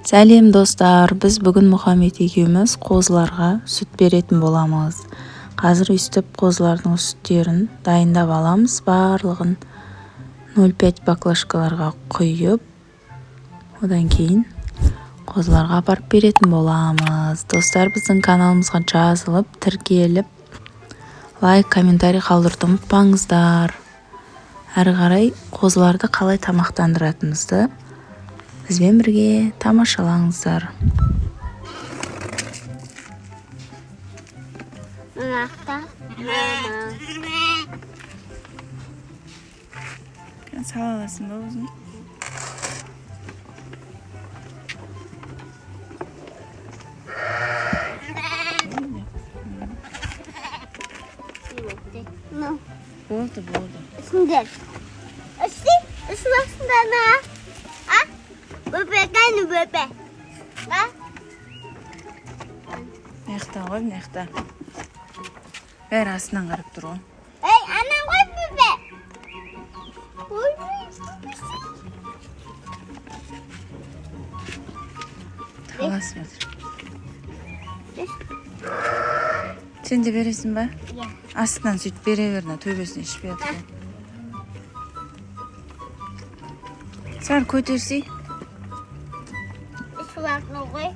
Сәлем достар, біз бүгін Мұхаммед екеуміз қозыларға сүт беретін боламыз. Қазір өстіп қозылардың сүттерін дайындап аламыз, барлығын 0,5 баклажкаларға құйып, одан кейін қозыларға апарып беретін боламыз. Достар, біздің каналымызға жазылып, тіркеліп, лайк, комментарий қалдыруды ұмытпаңыздар. Әрі қарай қозыларды қалай тамақтандыратынымызды бізбен бірге тамашалаңыздар. Сала аласың ба өзің? Болды. Сіңдер. Үсіласыңдар ма? Бөпе, қайны бөпе? Мияқта ғой, мияқта. Бәрі астынан қарап тұр ғой. Ей, ана ғой бөпе. Таласып жатыр. Сен де бересің ба? Иә. Астынан сөйт бере берді, төбесіне ішпей жатыр. Сәл көтерсей. Үсіласың ғой.